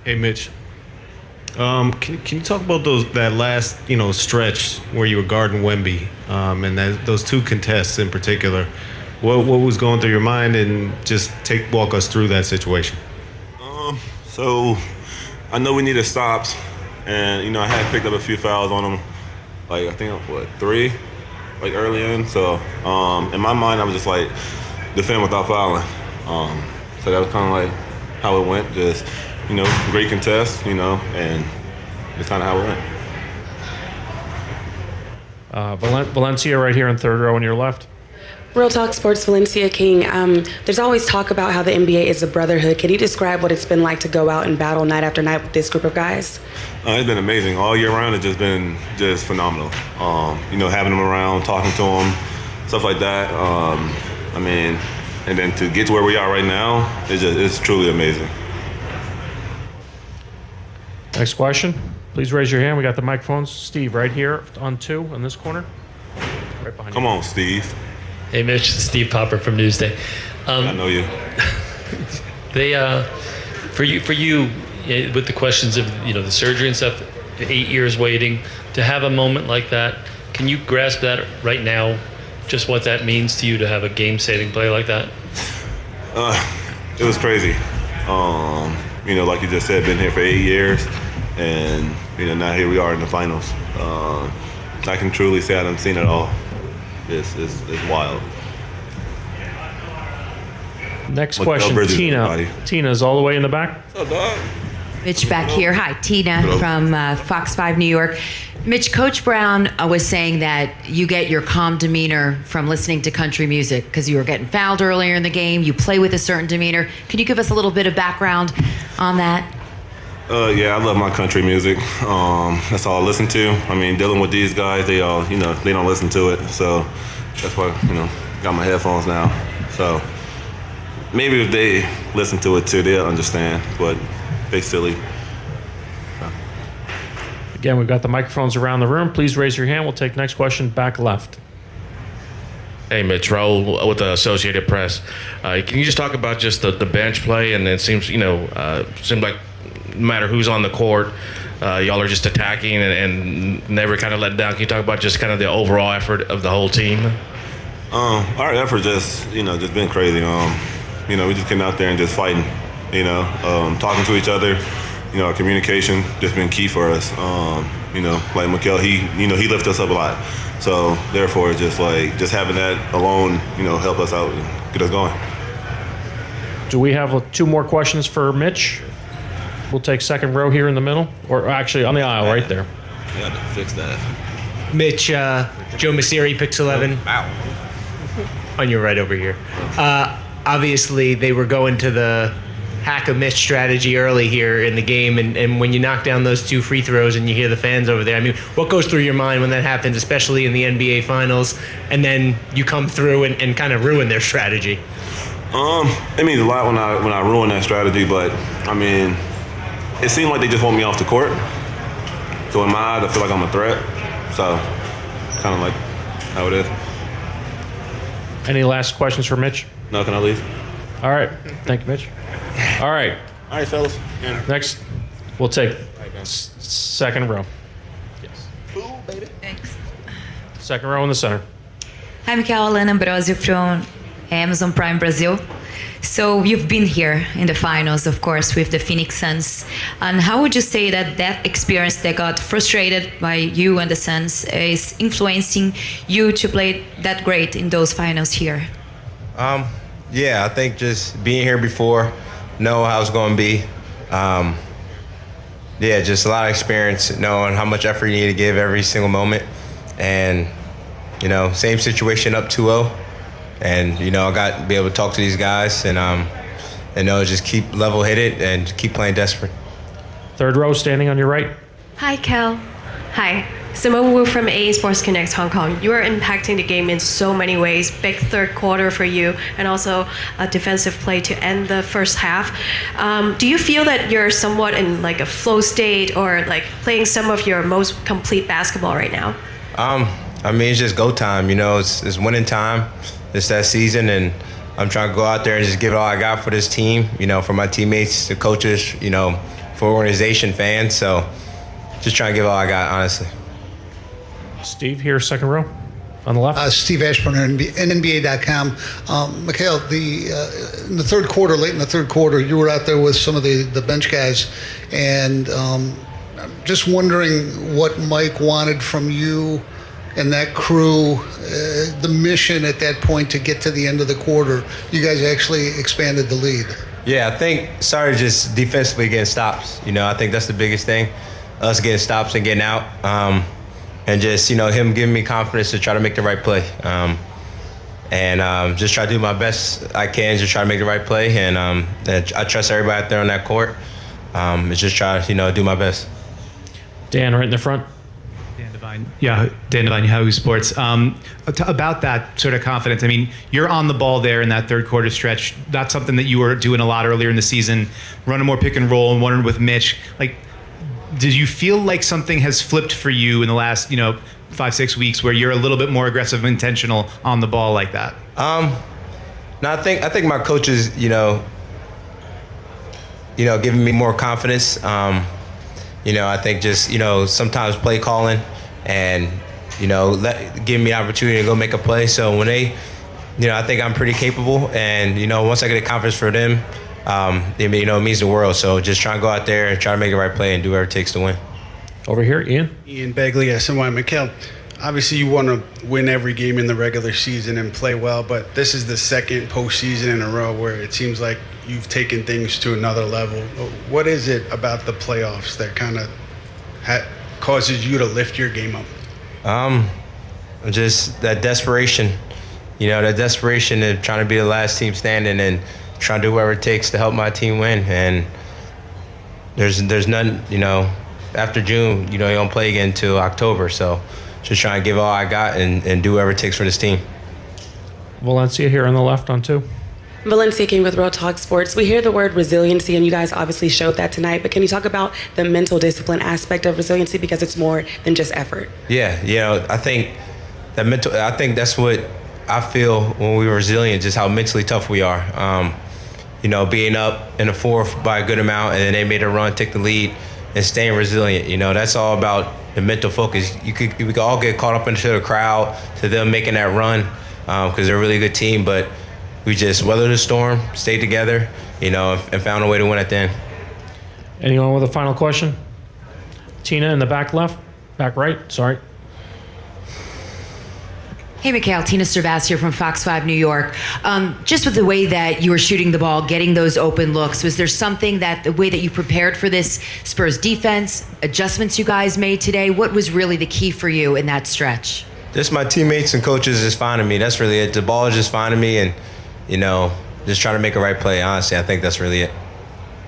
Hey, Mitch. Can you talk about that last stretch where you were guarding Wemby and those two contests in particular? What was going through your mind, and just walk us through that situation? So I know we needed stops, and I had picked up a few fouls on them, like I think 3, like early in. So in my mind, I was just like defend without fouling. So that was kind of like how it went. Just great contest, and it's kind of how it went. Valencia right here in third row on your left. Real Talk Sports, Valencia King. There's always talk about how the NBA is a brotherhood. Can you describe what it's been like to go out and battle night after night with this group of guys? It's been amazing. All year round, it's just been phenomenal. Having them around, talking to them, stuff like that. And then to get to where we are right now, it's truly amazing. Next question. Please raise your hand. We got the microphones. Steve, right here on 2 in this corner. Right behind you. Come on, Steve. Hey, Mitch. Steve Popper from Newsday. I know you. For you, with the questions of the surgery and stuff, 8 years waiting to have a moment like that. Can you grasp that right now? Just what that means to you to have a game-saving play like that? It was crazy. Like you just said, been here for 8 years, and now here we are in the finals. I can truly say I haven't seen it all. It's wild. Next question, Tina. Tina's all the way in the back. What's up, dog? Mitch back here. Hi, Tina from Fox 5 New York. Mitch, Coach Brown was saying that you get your calm demeanor from listening to country music because you were getting fouled earlier in the game. You play with a certain demeanor. Can you give us a little bit of background on that? Yeah, I love my country music. That's all I listen to. Dealing with these guys, they all, they don't listen to it. So that's why, got my headphones now. So maybe if they listen to it too, they'll understand. But they silly. Again, we've got the microphones around the room. Please raise your hand. We'll take next question back left. Hey, Mitch, Raul with the Associated Press. Can you just talk about just the bench play? And it seems, seems like no matter who's on the court, y'all are just attacking and never kind of let down. Can you talk about just kind of the overall effort of the whole team? Our effort just been crazy. We just came out there and just fighting, talking to each other. Our communication just been key for us. Like Mikal, he lifted us up a lot. So therefore, just having that alone, help us out and get us going. Do we have 2 more questions for Mitch? We'll take second row here in the middle, or actually on the aisle right there. You got to fix that. Mitch, Joe Masseri, Pix 11. On your right over here. Obviously, they were going to the hack a miss strategy early here in the game, and when you knock down those 2 free throws and you hear the fans over there, what goes through your mind when that happens, especially in the NBA Finals, and then you come through and kind of ruin their strategy? It means a lot when I ruin that strategy, but it seemed like they just want me off the court. So in my eyes, I feel like I'm a threat. So kind of like how it is. Any last questions for Mitch? No, can I leave? All right. Thank you, Mitch. All right, fellas. Yeah. Next, we'll take second row. Yes. Cool, baby. Thanks. Second row in the center. Hi, Mikal, Alana Ambrosio from Amazon Prime Brazil. So you've been here in the finals, of course, with the Phoenix Suns. And how would you say that experience that got frustrated by you and the Suns is influencing you to play that great in those finals here? Yeah, I think just being here before, know how it's going to be. Just a lot of experience, knowing how much effort you need to give every single moment. And, same situation up 2-0. And, I got to be able to talk to these guys and just keep level-headed and keep playing desperate. Third row, standing on your right. Hi, Kel. Hi. Simone Wu from A Sports Connect Hong Kong. You are impacting the game in so many ways. Big third quarter for you, and also a defensive play to end the first half. Do you feel that you're somewhat in like a flow state, or like playing some of your most complete basketball right now? It's just go time. It's winning time. It's that season, and I'm trying to go out there and just give it all I got for this team. For my teammates, the coaches. for organization, fans. So just trying to give all I got, honestly. Steve, here, second row on the left. Steve Ashburn, NBA.com. Mikal, in the third quarter, late in the third quarter, you were out there with some of the bench guys, and I'm just wondering what Mike wanted from you and that crew, the mission at that point to get to the end of the quarter. You guys actually expanded the lead. Yeah, I think started just defensively getting stops. I think that's the biggest thing, us getting stops and getting out. And just, him giving me confidence to try to make the right play. And just try to do my best I can, just try to make the right play. And I trust everybody out there on that court. It's just try to, do my best. Dan, right in the front. Dan Devine. Yeah, Dan Devine, Yahoo Sports. About that sort of confidence, I mean, you're on the ball there in that third quarter stretch. That's something that you were doing a lot earlier in the season, running more pick and roll and running with Mitch. Like, did you feel like something has flipped for you in the last, 5-6 weeks where you're a little bit more aggressive and intentional on the ball like that? No, I think my coaches, giving me more confidence. I think just, sometimes play calling and, giving me the opportunity to go make a play. So when they, I think I'm pretty capable. And, once I get a confidence for them, it means the world. So just try and go out there and try to make the right play and do whatever it takes to win. Over here, Ian. Ian Begley, SNY. Mikal, obviously you want to win every game in the regular season and play well, but this is the second postseason in a row where it seems like you've taken things to another level. What is it about the playoffs that kind of causes you to lift your game up? Just that desperation. That desperation of trying to be the last team standing and trying to do whatever it takes to help my team win. And there's none, after June, you don't play again until October. So just trying to give all I got and do whatever it takes for this team. Valencia here on the left on 2. Valencia King with Real Talk Sports. We hear the word resiliency, and you guys obviously showed that tonight, but can you talk about the mental discipline aspect of resiliency, because it's more than just effort? Yeah, I think that's what I feel when we were resilient, just how mentally tough we are. Being up in the fourth by a good amount, and then they made a run, take the lead, and staying resilient. That's all about the mental focus. We could all get caught up into the crowd, to them making that run, because they're a really good team, but we just weathered the storm, stayed together, and found a way to win at the end. Anyone with a final question? Tina in the back left, back right, sorry. Hey, Mikal, Tina Servas here from Fox 5 New York. Just with the way that you were shooting the ball, getting those open looks, was there something the way that you prepared for this Spurs defense, adjustments you guys made today? What was really the key for you in that stretch? Just my teammates and coaches just finding me. That's really it. The ball is just finding me and, just trying to make a right play. Honestly, I think that's really it.